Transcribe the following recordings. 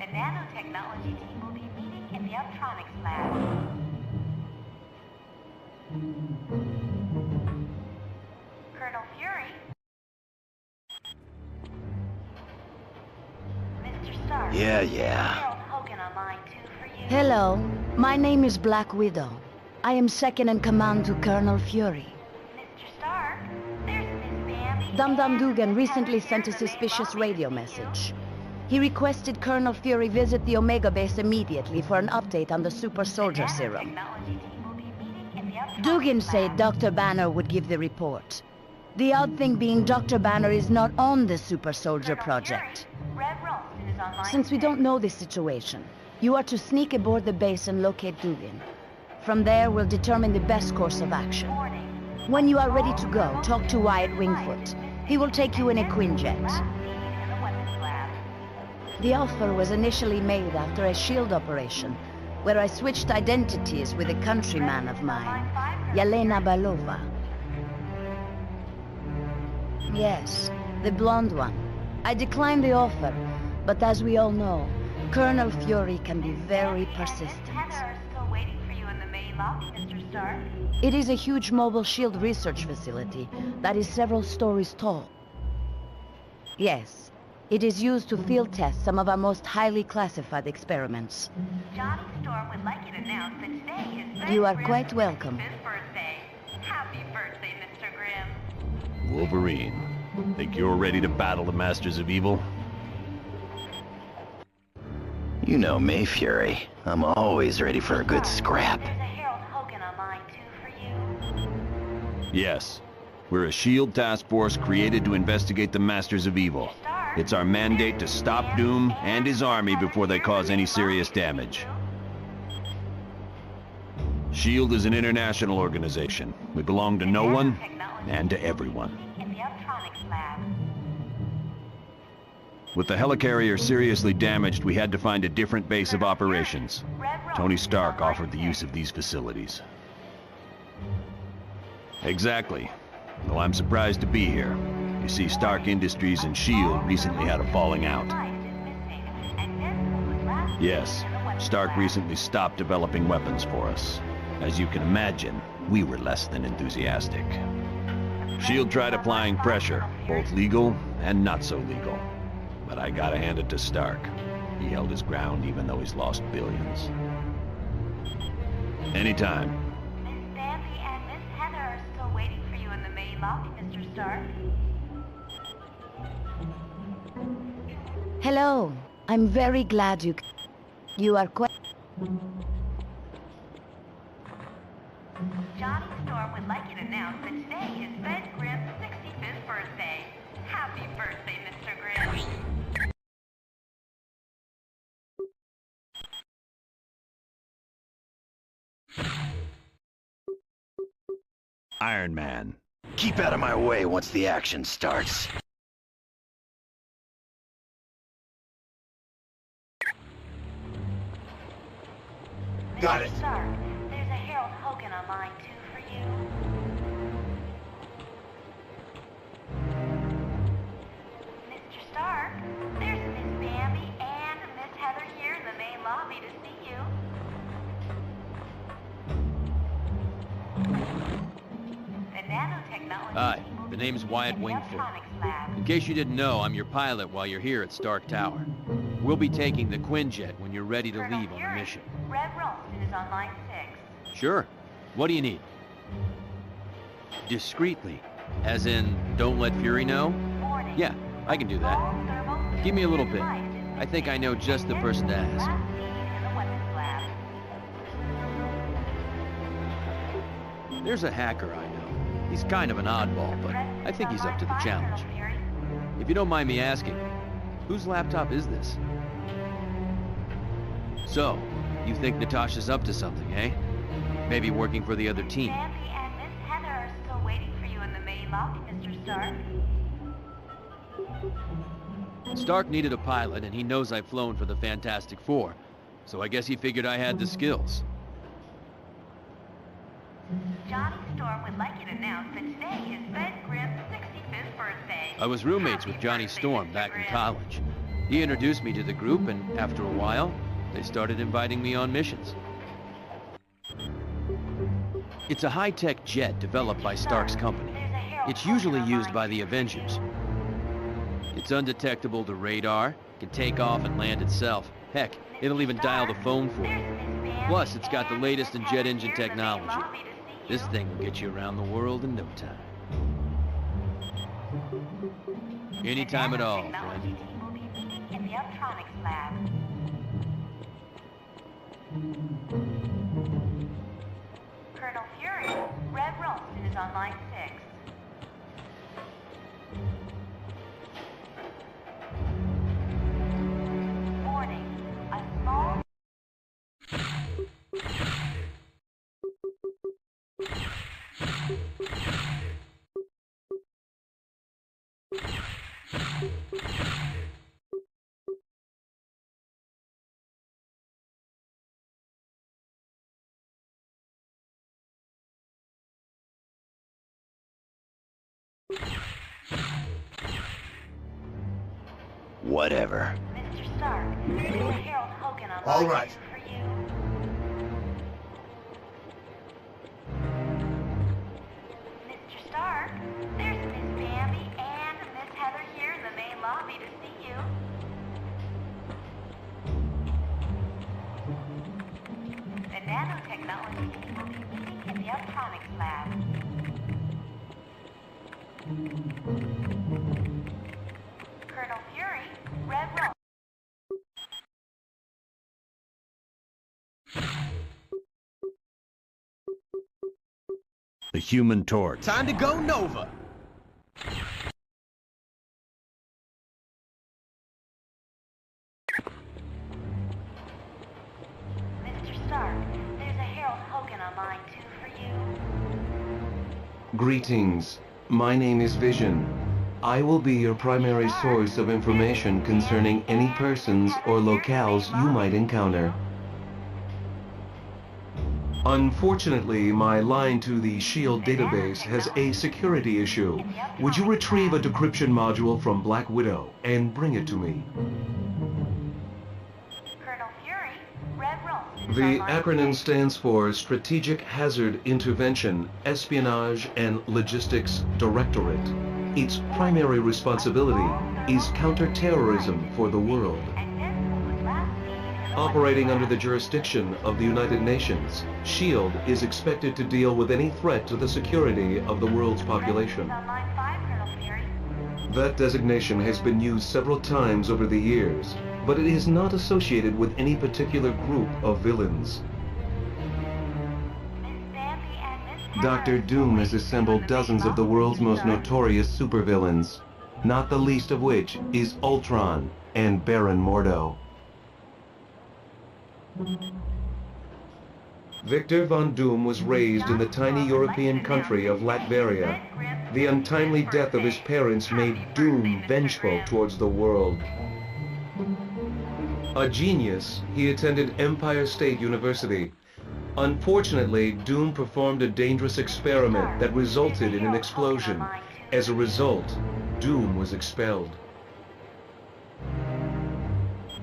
The nanotechnology team will be meeting in the electronics lab. Colonel Fury? Mr. Stark? Yeah. Harold Hogan on line 2 for you. Hello, my name is Black Widow. I am second in command to Colonel Fury. Mr. Stark? There's Miss Bambi. Dum Dum and Dugan Miss recently Heather sent a here in the main suspicious lobby to radio see you. message. He requested Colonel Fury visit the Omega base immediately for an update on the super soldier serum. Nanotechnology team will be meeting in the electronics Dugan lab. said Dr. Banner would give the report. The odd thing being Dr. Banner is not on the super soldier Colonel project. Fury, Red Ralston is on line Since we 6. don't know the situation, you are to sneak aboard the base and locate Dugan. From there, we'll determine the best course of action. Warning. When you are ready to go, talk to Wyatt Wingfoot. He will take you in a Quinjet. Last seen in the weapons lab. The offer was initially made after a shield operation, where I switched identities with a countryman of mine, Yelena Balova. Yes, the blonde one. I declined the offer, but as we all know, Colonel Fury can be very persistent. Heather are still waiting for you in the main lobby, Mr. Stark. It is a huge mobile shield research facility that is several stories tall. Yes, it is used to field test some of our most highly classified experiments. Johnny Storm would like you to announce that today is Ben You are Grimm's quite welcome. 65th birthday. Happy birthday, Mr. Grimm. Wolverine, think you're ready to battle the Masters of Evil? You know me, Fury. I'm always ready for a good scrap. There's a Harold Hogan on line 2 for you. Yes. We're a SHIELD task force created to investigate the Masters of Evil. It's our mandate to stop Doom and his army before they cause any serious damage. SHIELD is an international organization. We belong to no one and to everyone. In the electronics lab. With the helicarrier seriously damaged, we had to find a different base of operations. Tony Stark offered the use of these facilities. Exactly. Well, I'm surprised to be here. You see, Stark Industries and SHIELD recently had a falling out. Yes, Stark recently stopped developing weapons for us. As you can imagine, we were less than enthusiastic. SHIELD tried applying pressure, both legal and not so legal. But I gotta hand it to Stark. He held his ground even though he's lost billions. Anytime. Miss Bambi and Miss Heather are still waiting for you in the main lobby, Mr. Stark. Hello, I'm very glad you are quite... Johnny Storm would like you to announce that today is Ben Grimm's 65th birthday. Happy birthday, Mr. Grimm. Iron Man. Keep out of my way once the action starts. Got it. Mr. Stark, there's a Harold Hogan on line 2 for you. Mr. Stark, there's Miss Bambi and Miss Heather here in the main lobby to see you. The nanotechnology Hi, team will the be name's meeting Wyatt in the Wingfoot. electronics lab. In case you didn't know, I'm your pilot while you're here at Stark Tower. We'll be taking the Quinjet when you're ready to Colonel leave on the Fury, mission. Red Ralston is on line 6. Sure. What do you need? Discreetly. As in, don't let Fury know? Warning. Yeah, I can do that. All thermal Give me a little bit. light is I think I know missing. just the person to ask. Last seen in the weapons lab. There's a hacker I know. He's kind of an oddball, but I think he's up to the challenge. If you don't mind me asking, whose laptop is this? So, you think Natasha's up to something, eh? Maybe working for the other team. Bambi and Miss Heather are still waiting for you in the main lobby, Mr. Stark. Stark needed a pilot, and he knows I've flown for the Fantastic Four, so I guess he figured I had the skills. Johnny Storm would like you to announce that today is Ben Grimm's 65th birthday. I was roommates with Happy Johnny birthday, Storm Mr. back in Grimm. college. He introduced me to the group, and after a while, they started inviting me on missions. It's a high-tech jet developed by Stark's company. It's usually used by the Avengers. It's undetectable to radar, can take off and land itself. Heck, it'll even dial the phone for you. Plus, it's got the latest in jet engine technology. This thing will get you around the world in no time. Anytime at all, friend. In the electronics lab. Colonel Fury, Red Ralston is on line 6. Warning, a small... Whatever. Mr. Stark, there's Harold Hogan on All line right. 2 for you. Mr. Stark, there's Miss Bambi and Miss Heather here in the main lobby to see you. The nanotechnology team will be meeting in the electronics lab. Colonel Fury, Red Ralston. The Human Torch. Time to go Nova. Mr. Stark, there's a Harold Hogan on line 2 for you. Greetings. My name is Vision. I will be your primary source of information concerning any persons or locales you might encounter. Unfortunately, my line to the SHIELD database has a security issue. Would you retrieve a decryption module from Black Widow and bring it to me? Colonel Fury, Red Ralston. The acronym stands for Strategic Hazard Intervention, Espionage and Logistics Directorate. Its primary responsibility is counterterrorism for the world. Operating under the jurisdiction of the United Nations, SHIELD is expected to deal with any threat to the security of the world's population. That designation has been used several times over the years, but it is not associated with any particular group of villains. Dr. Doom has assembled dozens of the world's most notorious supervillains, not the least of which is Ultron and Baron Mordo. Victor Von Doom was raised in the tiny European country of Latveria. The untimely death of his parents made Doom vengeful towards the world. A genius, he attended Empire State University. Unfortunately, Doom performed a dangerous experiment that resulted in an explosion. As a result, Doom was expelled.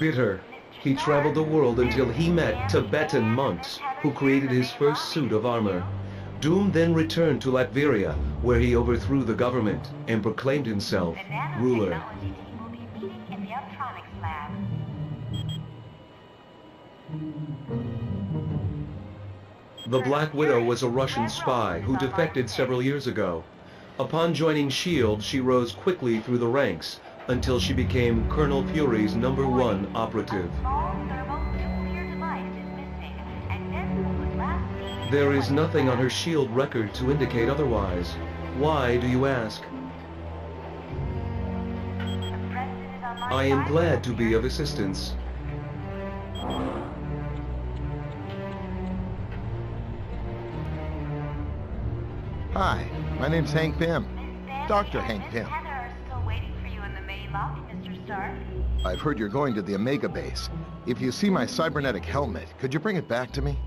Bitter, he traveled the world until he met Tibetan monks who created his first suit of armor. Doom then returned to Latveria, where he overthrew the government and proclaimed himself ruler. The Black Widow was a Russian spy who defected several years ago. Upon joining SHIELD, she rose quickly through the ranks until she became Colonel Fury's #1 operative. There is nothing on her SHIELD record to indicate otherwise. Why, do you ask? I am glad to be of assistance. Hi, my name's Hank Pym. Dr. Hank Pym. I've heard you're going to the Omega base. If you see my cybernetic helmet, could you bring it back to me?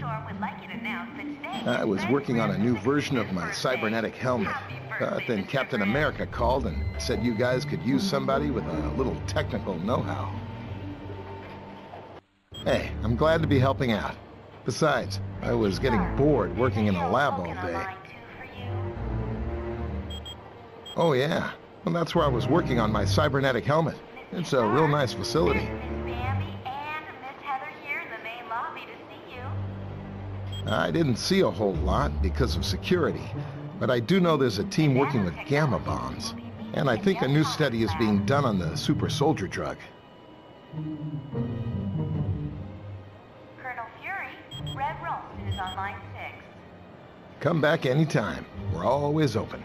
Storm would like you to announce that today I was is working on a new version of my birthday. cybernetic helmet. Happy But birthday, then Mr. Captain Grant. America called and said you guys could use somebody with a little technical know-how. Hey, I'm glad to be helping out. Besides, I was getting bored working in a lab all day. Oh yeah, well that's where I was working on my cybernetic helmet. It's a real nice facility. Miss Bambi and Miss Heather here in the main lobby to see you. I didn't see a whole lot because of security, but I do know there's a team working with gamma bombs. And I think a new study is being done on the super soldier drug. Colonel Fury, Red Ralston is on line 6. Come back anytime. We're always open.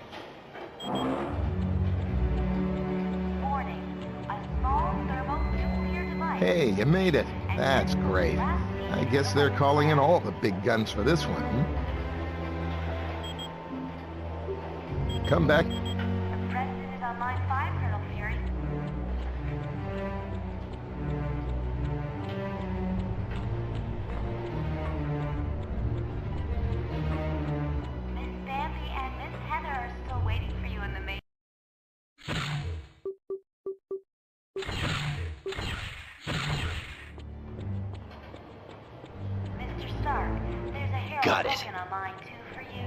Warning, a small thermonuclear device. Hey, you made it. That's great. I guess they're calling in all the big guns for this one, hmm? Come back. The President is on line 5, Colonel Fury. Miss Bambi and Miss Heather are still waiting for you in the main. Mr. Stark, there's a Harold Got it. Hogan on line 2 for you.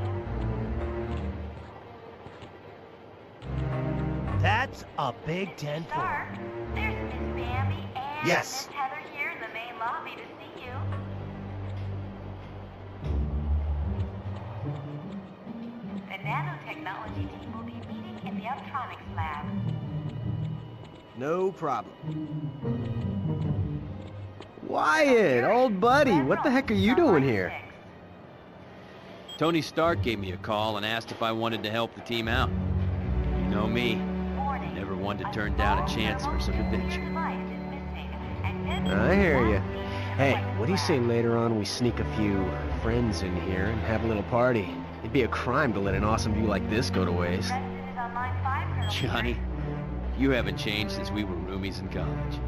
That's a big 10 for Stark, there's Miss Bambi and Yes. Miss Heather here in the main lobby to see you. The nanotechnology team will be meeting in the electronics lab. No problem. Wyatt, old buddy, what the heck are you doing here? Tony Stark gave me a call and asked if I wanted to help the team out. You know me, never one to turn down a chance for some adventure. I hear you. Hey, what do you say later on we sneak a few friends in here and have a little party? It'd be a crime to let an awesome view like this go to waste. Johnny, you haven't changed since we were roomies in college.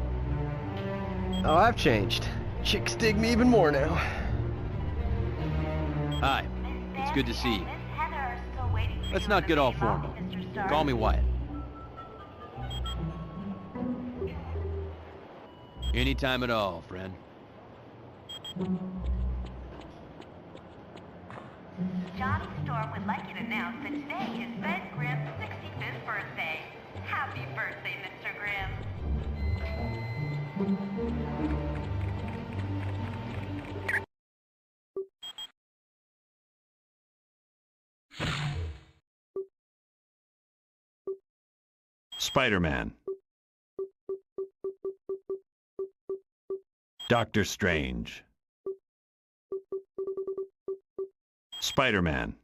Oh, I've changed. Chicks dig me even more now. Hi, it's good to see you. Let's not get all formal. Call me Wyatt. Anytime at all, friend. Johnny Storm would like you to announce that today is Ben Grimm's 65th birthday. Happy birthday, Mr. Grimm. Spider-Man. Doctor Strange. Spider-Man.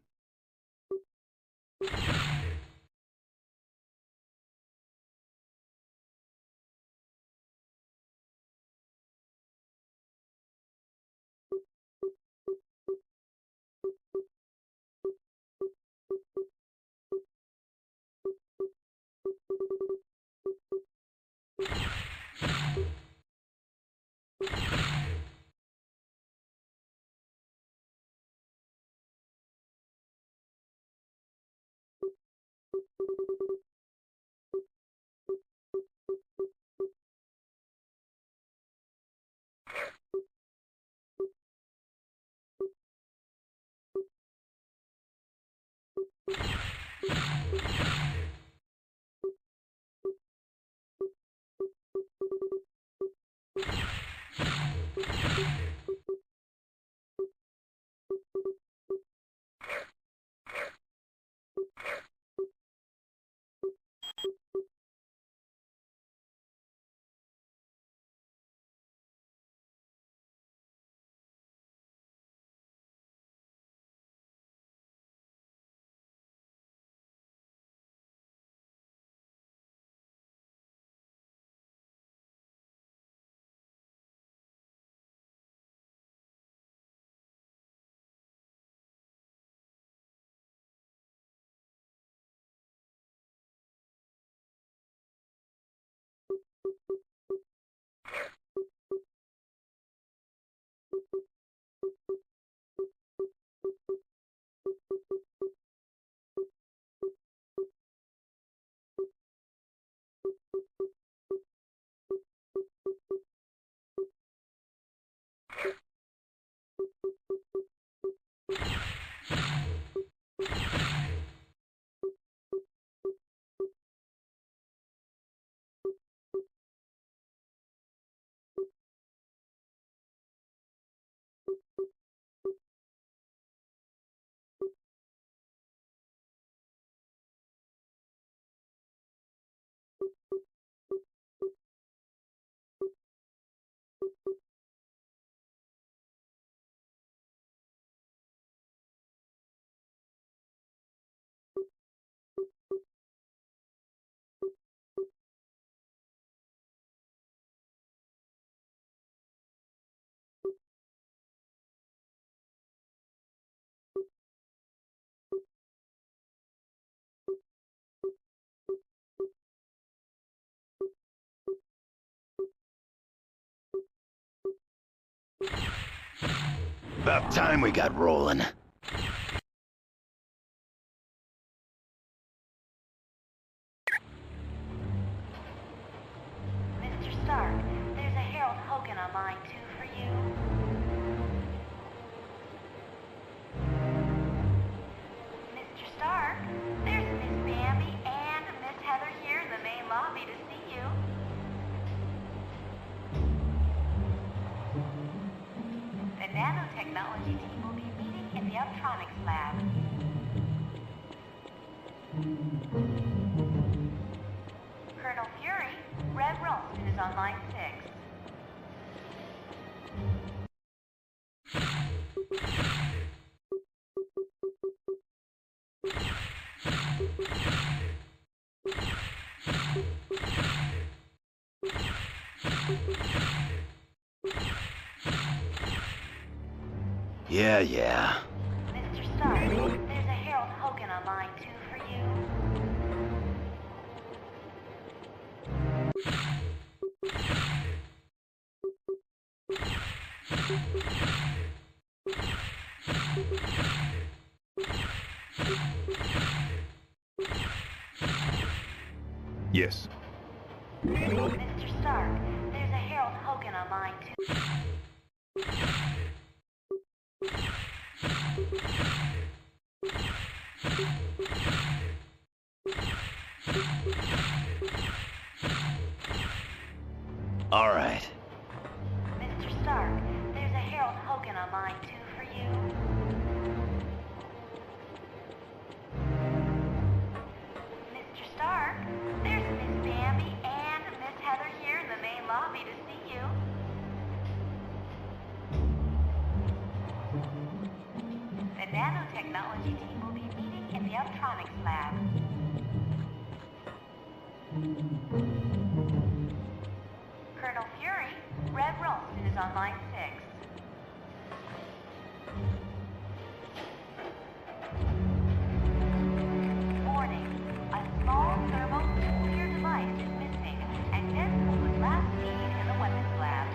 About time we got rolling. Mr. Stark, there's a Harold Hogan on line 2 for you. Mr. Stark, there's Miss Bambi and Miss Heather here in the main lobby to see you. The nanotechnology team will be meeting in the Optronics lab. Colonel Fury, Red Ralston is on line 6. Yeah. Mr. Stark, there's a Harold Hogan on line 2 for you. Yes. Mr. Stark, there's a Harold Hogan on line 2. All right. Mr. Stark, there's a Harold Hogan on line 2 for you. Mr. Stark, there's Miss Bambi and Miss Heather here in the main lobby to see you. The nanotechnology team will be meeting in the Optronics lab. Colonel Fury, Red Ralston is on line 6. Warning, a small thermonuclear device is missing, and Deadpool was last seen in the weapons lab.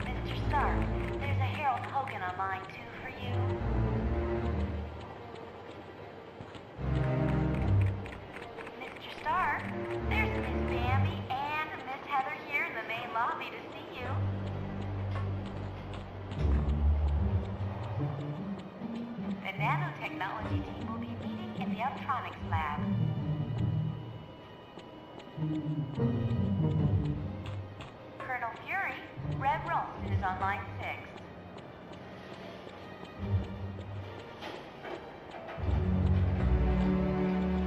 Mr. Stark, there's a Harold Hogan on line 2 for you. Mr. Stark, there's Miss Bambi and Miss Heather here in the main lobby to see you. The nanotechnology team will be meeting in the Optronics lab. Colonel Fury, Red Ralston is on line 6.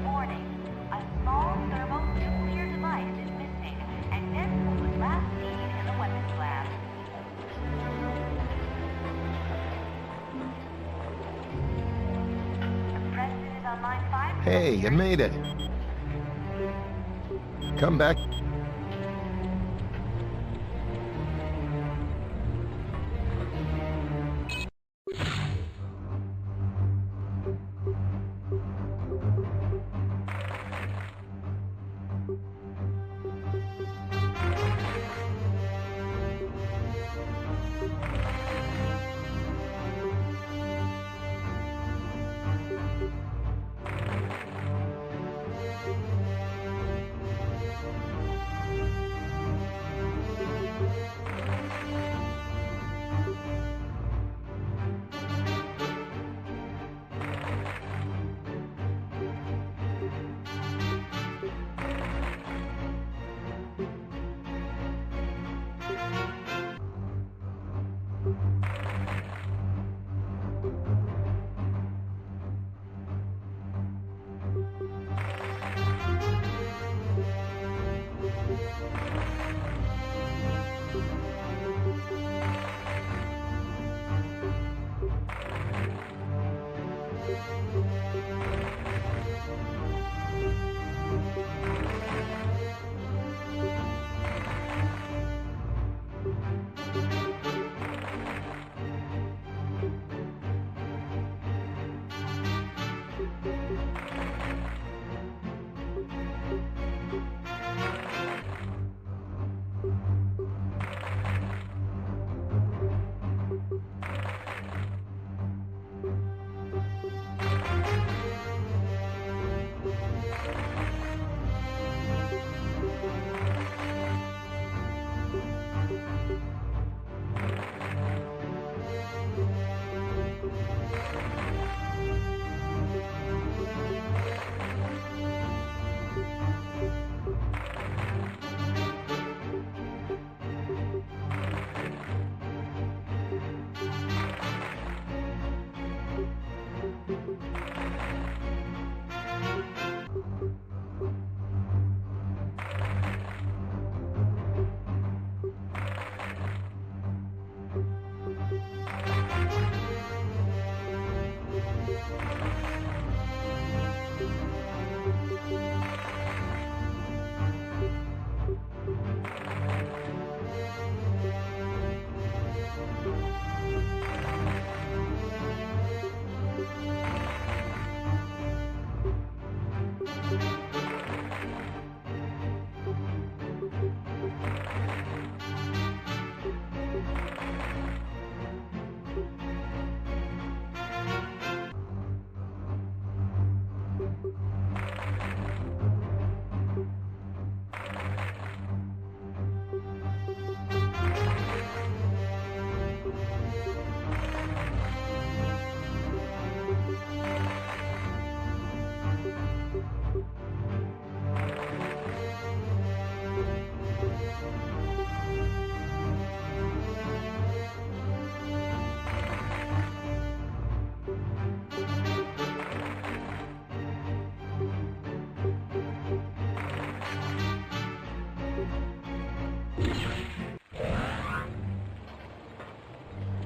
Warning, a small thermonuclear device is missing, and Deadpool was last seen in the weapons lab. The President is on line 5. Hey, you made it. Come back.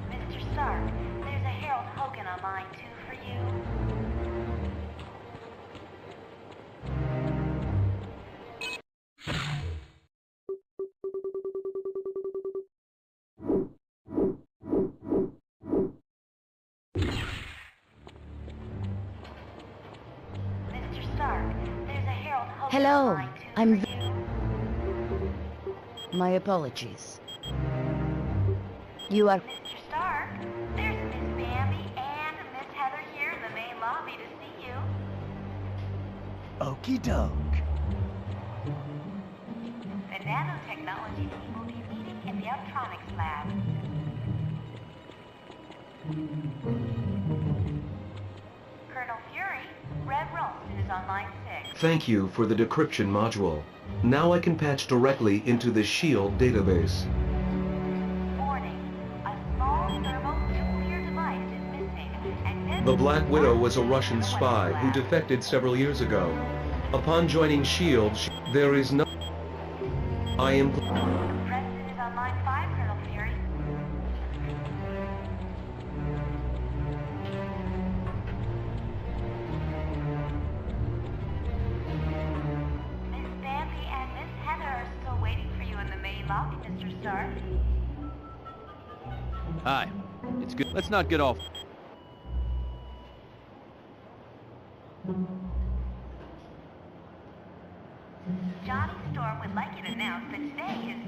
Mr. Stark, there's a Harold Hogan on line 2 for you. Mr. Stark, there's a Harold Hogan on Hello, line 2 I'm... for you. My apologies. You are... Mr. Stark, there's Miss Bambi and Miss Heather here in the main lobby to see you. Okie doke. The nanotechnology team will be meeting in the electronics lab. Colonel Fury, Red Ralston is on line 6. Thank you for the decryption module. Now I can patch directly into the SHIELD database. Warning, a small thermonuclear device is missing, and The Black Widow was a Russian spy who defected several years ago. Upon joining SHIELD, there is no... I am... Preston is on line 5, Colonel Fury. Miss Bambi and Miss Heather are still waiting for you in the main lobby, Mr. Stark. Hi. It's good. Let's not get off. Johnny Storm would like you to announce that today is